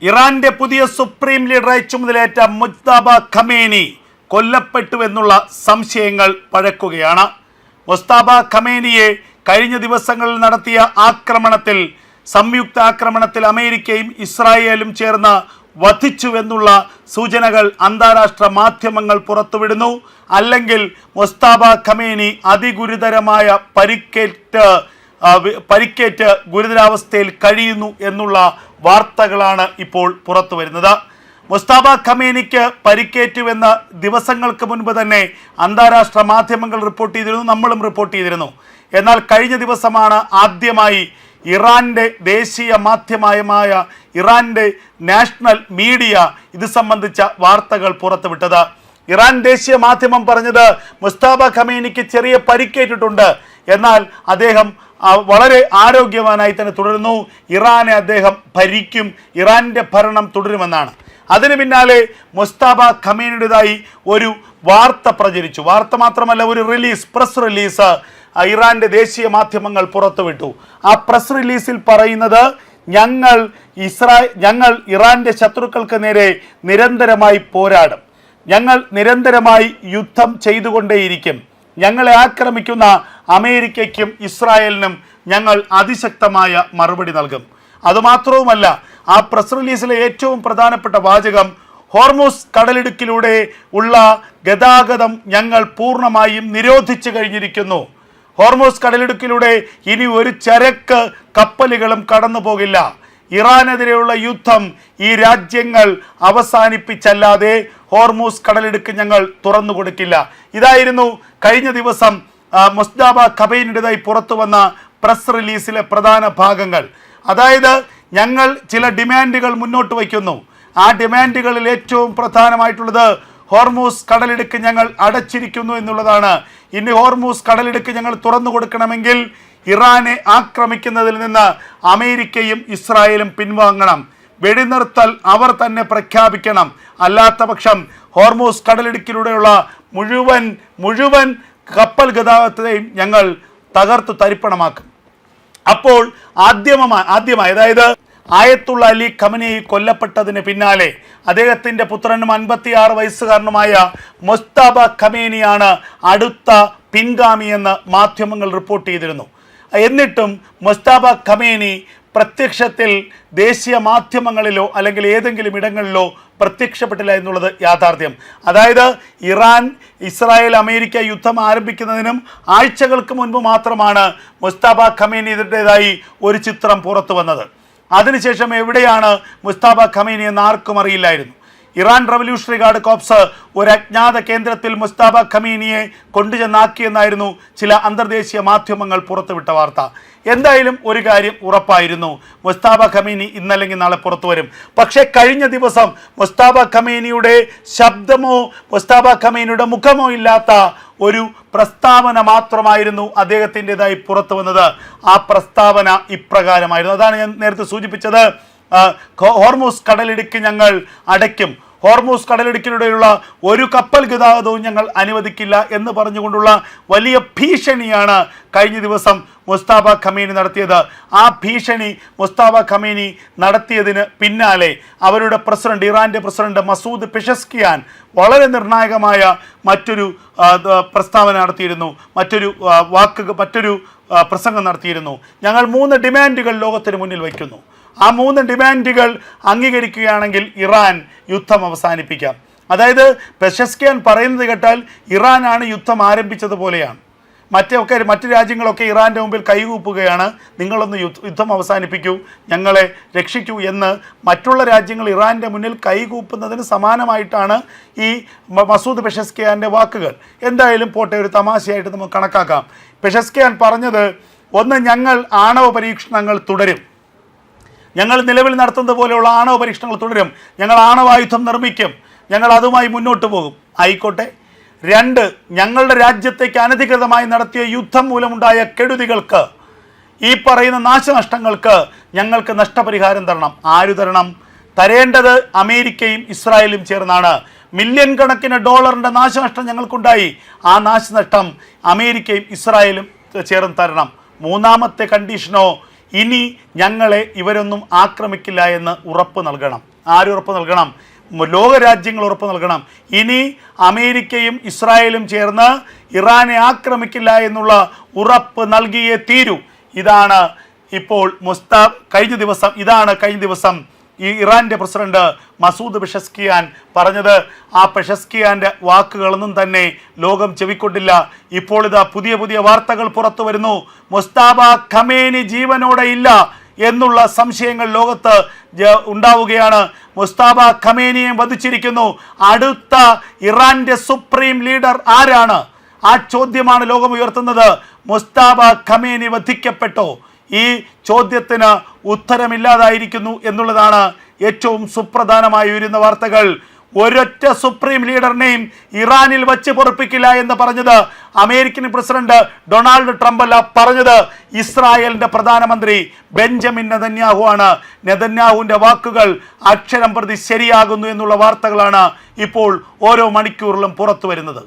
ഇറാന്റെ പുതിയ സുപ്രീം ലീഡറായി ചുമതലയേറ്റ മുജ്തബ ഖമേനി കൊല്ലപ്പെട്ടു എന്നുള്ള സംശയങ്ങൾ പഴക്കുകയാണ്. മുജ്തബ ഖമേനിയെ കഴിഞ്ഞ ദിവസങ്ങളിൽ നടത്തിയ സംയുക്ത ആക്രമണത്തിൽ അമേരിക്കയും ഇസ്രായേലും ചേർന്ന് വധിച്ചുവെന്നുള്ള സൂചനകൾ അന്താരാഷ്ട്ര മാധ്യമങ്ങൾ പുറത്തുവിടുന്നു. അല്ലെങ്കിൽ മുജ്തബ ഖമേനി അതിഗുരുതരമായ പരിക്കേറ്റ് ഗുരുതരാവസ്ഥയിൽ കഴിയുന്നു എന്നുള്ള വാർത്തകളാണ് ഇപ്പോൾ പുറത്തു വരുന്നത്. മുജ്തബ ഖമേനിക്ക് പരിക്കേറ്റുവെന്ന് ദിവസങ്ങൾക്ക് മുൻപ് തന്നെ അന്താരാഷ്ട്ര മാധ്യമങ്ങൾ റിപ്പോർട്ട് ചെയ്തിരുന്നു, നമ്മളും റിപ്പോർട്ട് ചെയ്തിരുന്നു. എന്നാൽ കഴിഞ്ഞ ദിവസമാണ് ആദ്യമായി ഇറാന്റെ ദേശീയ മാധ്യമമായ ഇറാന്റെ നാഷണൽ മീഡിയ ഇത് സംബന്ധിച്ച വാർത്തകൾ പുറത്തുവിട്ടത്. ഇറാൻ ദേശീയ മാധ്യമം പറഞ്ഞത് മുജ്തബ ഖമേനിക്ക് ചെറിയ പരിക്കേറ്റിട്ടുണ്ട്, എന്നാൽ അദ്ദേഹം വളരെ ആരോഗ്യവാനായി തന്നെ തുടരുന്നു, ഇറാനെ അദ്ദേഹം ഭരിക്കും, ഇറാന്റെ ഭരണം തുടരുമെന്നാണ്. അതിന് പിന്നാലെ മുജ്തബ ഖമേനിയുടേതായി ഒരു വാർത്ത പ്രചരിച്ചു. വാർത്ത മാത്രമല്ല, ഒരു പ്രസ് റിലീസ് ഇറാന്റെ ദേശീയ മാധ്യമങ്ങൾ പുറത്തുവിട്ടു. ആ പ്രസ് റിലീസിൽ പറയുന്നത് ഞങ്ങൾ ഇറാന്റെ ശത്രുക്കൾക്ക് നേരെ നിരന്തരമായി പോരാടും, ഞങ്ങൾ നിരന്തരമായി യുദ്ധം ചെയ്തുകൊണ്ടേയിരിക്കും, ഞങ്ങളെ ആക്രമിക്കുന്ന അമേരിക്കയ്ക്കും ഇസ്രായേലിനും ഞങ്ങൾ അതിശക്തമായ മറുപടി നൽകും. അതുമാത്രവുമല്ല, ആ പ്രസ് റിലീസിലെ ഏറ്റവും പ്രധാനപ്പെട്ട വാചകം ഹോർമുസ് കടലിടുക്കിലൂടെ ഉള്ള ഗതാഗതം ഞങ്ങൾ പൂർണ്ണമായും നിരോധിച്ചു കഴിഞ്ഞിരിക്കുന്നു. ഹോർമുസ് കടലിടുക്കിലൂടെ ഇനി ഒരു ചരക്ക് കപ്പലുകളും കടന്നു പോകില്ല. ഇറാനെതിരെയുള്ള യുദ്ധം ഈ രാജ്യങ്ങൾ അവസാനിപ്പിച്ചല്ലാതെ ഹോർമുസ് കടലിടുക്ക് ഞങ്ങൾ തുറന്നു കൊടുക്കില്ല. ഇതായിരുന്നു കഴിഞ്ഞ ദിവസം മുജ്തബ ഖമേനിയുടേതായി പുറത്തു വന്ന പ്രസ് റിലീസിലെ പ്രധാന ഭാഗങ്ങൾ. അതായത് ഞങ്ങൾ ചില ഡിമാൻഡുകൾ മുന്നോട്ട് വയ്ക്കുന്നു. ആ ഡിമാൻഡുകളിൽ ഏറ്റവും പ്രധാനമായിട്ടുള്ളത് ഹോർമുസ് കടലിടുക്ക് ഞങ്ങൾ അടച്ചിരിക്കുന്നു എന്നുള്ളതാണ്. ഇനി ഹോർമുസ് കടലിടുക്ക് ഞങ്ങൾ തുറന്നു കൊടുക്കണമെങ്കിൽ ഇറാനെ ആക്രമിക്കുന്നതിൽ നിന്ന് അമേരിക്കയും ഇസ്രായേലും പിൻവാങ്ങണം, വെടിനിർത്തൽ അവർ തന്നെ പ്രഖ്യാപിക്കണം. അല്ലാത്ത പക്ഷം ഹോർമുസ് കടലിടുക്കിലൂടെയുള്ള മുഴുവൻ കപ്പൽ ഗതാഗതത്തെയും ഞങ്ങൾ തകർത്തു തരിപ്പണമാക്കും. അപ്പോൾ ആദ്യമായി അതായത് ആയത്തുള്ള അലി ഖമനേയി കൊല്ലപ്പെട്ടതിന് പിന്നാലെ അദ്ദേഹത്തിൻ്റെ പുത്രനും 56 വയസ്സുകാരനുമായ മുജ്തബ ഖമേനിയാണ് അടുത്ത പിൻഗാമിയെന്ന് മാധ്യമങ്ങൾ റിപ്പോർട്ട് ചെയ്തിരുന്നു. എന്നിട്ടും മുജ്തബ ഖമേനി പ്രത്യക്ഷത്തിൽ ദേശീയ മാധ്യമങ്ങളിലോ അല്ലെങ്കിൽ ഏതെങ്കിലും ഇടങ്ങളിലോ പ്രത്യക്ഷപ്പെട്ടില്ല എന്നുള്ളത് യാഥാർത്ഥ്യം. അതായത് ഇറാൻ ഇസ്രായേൽ അമേരിക്ക യുദ്ധം ആരംഭിക്കുന്നതിനും ആഴ്ചകൾക്ക് മുൻപ് മാത്രമാണ് മുജ്തബ ഖമേനിയുടേതായി ഒരു ചിത്രം പുറത്തു വന്നത്. അതിനുശേഷം എവിടെയാണ് മുജ്തബ ഖമേനി എന്ന് ആർക്കും അറിയില്ലായിരുന്നു. ഇറാൻ റവല്യൂഷണറി ഗാർഡ് കോപ്സ് ഒരു അജ്ഞാത കേന്ദ്രത്തിൽ മുജ്തബ ഖമേനിയെ കൊണ്ടുചെന്നാക്കിയെന്നായിരുന്നു ചില അന്തർദേശീയ മാധ്യമങ്ങൾ പുറത്തുവിട്ട വാർത്ത. എന്തായാലും ഒരു കാര്യം ഉറപ്പായിരുന്നു, മുജ്തബ ഖമേനി ഇന്നല്ലെങ്കിൽ നാളെ പുറത്തു വരും. പക്ഷേ കഴിഞ്ഞ ദിവസം മുജ്തബ ഖമേനിയുടെ ശബ്ദമോ മുജ്തബ ഖമേനിയുടെ മുഖമോ ഇല്ലാത്ത ഒരു പ്രസ്താവന മാത്രമായിരുന്നു അദ്ദേഹത്തിൻ്റെതായി പുറത്തു വന്നത്. ആ പ്രസ്താവന ഇപ്രകാരമായിരുന്നു. അതാണ് ഞാൻ നേരത്തെ സൂചിപ്പിച്ചത്. ഹോർമുസ് കടലിടുക്ക് ഞങ്ങൾ അടയ്ക്കും, ഹോർമുസ് കടലിടുക്കിലൂടെയുള്ള ഒരു കപ്പൽ ഗതാഗതവും ഞങ്ങൾ അനുവദിക്കില്ല എന്ന് പറഞ്ഞുകൊണ്ടുള്ള വലിയ ഭീഷണിയാണ് കഴിഞ്ഞ ദിവസം മുജ്തബ ഖമേനി നടത്തിയത്. ആ ഭീഷണി മുജ്തബ ഖമേനി നടത്തിയതിന് പിന്നാലെ അവരുടെ ഇറാന്റെ പ്രസിഡന്റ് മസൂദ് പെഷസ്കിയാൻ വളരെ നിർണായകമായ മറ്റൊരു പ്രസ്താവന നടത്തിയിരുന്നു, മറ്റൊരു പ്രസംഗം നടത്തിയിരുന്നു. ഞങ്ങൾ 3 ഡിമാൻഡുകൾ ലോകത്തിന് മുന്നിൽ വയ്ക്കുന്നു. ആ 3 ഡിമാൻഡുകൾ അംഗീകരിക്കുകയാണെങ്കിൽ ഇറാൻ യുദ്ധം അവസാനിപ്പിക്കാം. അതായത് പെഷസ്കിയാൻ പറയുന്നത് കേട്ടാൽ ഇറാനാണ് യുദ്ധം ആരംഭിച്ചതുപോലെയാണ്. മറ്റു രാജ്യങ്ങളൊക്കെ ഇറാൻ്റെ മുമ്പിൽ കൈകൂപ്പുകയാണ്, നിങ്ങളൊന്ന് യുദ്ധം അവസാനിപ്പിക്കൂ, ഞങ്ങളെ രക്ഷിക്കൂ എന്ന് മറ്റുള്ള രാജ്യങ്ങൾ ഇറാൻ്റെ മുന്നിൽ കൈകൂപ്പുന്നതിന് സമാനമായിട്ടാണ് ഈ മസൂദ് പെഷസ്കിയാൻ്റെ വാക്കുകൾ. എന്തായാലും പോട്ടെ, ഒരു തമാശയായിട്ട് നമുക്ക് കണക്കാക്കാം. പെഷസ്കിയാൻ പറഞ്ഞത്, ഒന്ന്, ഞങ്ങൾ ആണവ പരീക്ഷണങ്ങൾ തുടരും, ഞങ്ങൾ നിലവിൽ നടത്തുന്നത് പോലെയുള്ള ആണവ പരീക്ഷണങ്ങൾ തുടരും, ഞങ്ങൾ ആണവായുധം നിർമ്മിക്കും, ഞങ്ങൾ അതുമായി മുന്നോട്ട് പോകും. ആയിക്കോട്ടെ. 2, ഞങ്ങളുടെ രാജ്യത്തേക്ക് അനധികൃതമായി നടത്തിയ യുദ്ധം മൂലമുണ്ടായ കെടുതികൾക്ക്, ഈ പറയുന്ന നാശനഷ്ടങ്ങൾക്ക് ഞങ്ങൾക്ക് നഷ്ടപരിഹാരം തരണം. ആര് തരണം? തരേണ്ടത് അമേരിക്കയും ഇസ്രായേലും ചേർന്നാണ്. മില്യൺ കണക്കിന് ഡോളറിൻ്റെ നാശനഷ്ടം ഞങ്ങൾക്കുണ്ടായി. ആ നാശനഷ്ടം അമേരിക്കയും ഇസ്രായേലും ചേർന്ന് തരണം. 3ാമത്തെ കണ്ടീഷനോ, ഇനി ഞങ്ങളെ ഇവരൊന്നും ആക്രമിക്കില്ല എന്ന് ഉറപ്പ് നൽകണം. ആരുറപ്പ് നൽകണം? ലോകരാജ്യങ്ങൾ ഉറപ്പ് നൽകണം. ഇനി അമേരിക്കയും ഇസ്രായേലും ചേർന്ന് ഇറാനെ ആക്രമിക്കില്ല എന്നുള്ള ഉറപ്പ് നൽകിയേ തീരൂ. ഇതാണ് ഇപ്പോൾ കഴിഞ്ഞ ദിവസം ഈ ഇറാന്റെ പ്രസിഡന്റ് മസൂദ് പെഷസ്കിയാൻ പറഞ്ഞത്. ആ പെഷസ്കിയാന്റെ വാക്കുകളൊന്നും തന്നെ ലോകം ചെവിക്കൊണ്ടില്ല. ഇപ്പോൾ ഇതാ പുതിയ വാർത്തകൾ പുറത്തു വരുന്നു. മുസ്തഫ ഖമേനി ജീവനോടെ ഇല്ല എന്നുള്ള സംശയങ്ങൾ ലോകത്ത് ഉണ്ടാവുകയാണ്. മുസ്തഫ ഖമേനിയെ വധിച്ചിരിക്കുന്നു. അടുത്ത ഇറാന്റെ സുപ്രീം ലീഡർ ആരാണ്? ആ ചോദ്യമാണ് ലോകം ഉയർത്തുന്നത്. മുസ്തഫ ഖമേനി വധിക്കപ്പെട്ടോ? ഈ ചോദ്യത്തിന് ഉത്തരമില്ലാതായിരിക്കുന്നു എന്നുള്ളതാണ് ഏറ്റവും സുപ്രധാനമായി ഉയരുന്ന വാർത്തകൾ. ഒരൊറ്റ സുപ്രീം ലീഡറിനെയും ഇറാനിൽ വച്ച് പൊറുപ്പിക്കില്ല എന്ന് പറഞ്ഞത് അമേരിക്കൻ പ്രസിഡന്റ് ഡൊണാൾഡ് ട്രംപ് അല്ല, പറഞ്ഞത് ഇസ്രായേലിന്റെ പ്രധാനമന്ത്രി ബെഞ്ചമിൻ നെതന്യാഹു ആണ്. നെതന്യാഹുവിന്റെ വാക്കുകൾ അക്ഷരം പ്രതി ശരിയാകുന്നു എന്നുള്ള വാർത്തകളാണ് ഇപ്പോൾ ഓരോ മണിക്കൂറിലും പുറത്തു വരുന്നത്.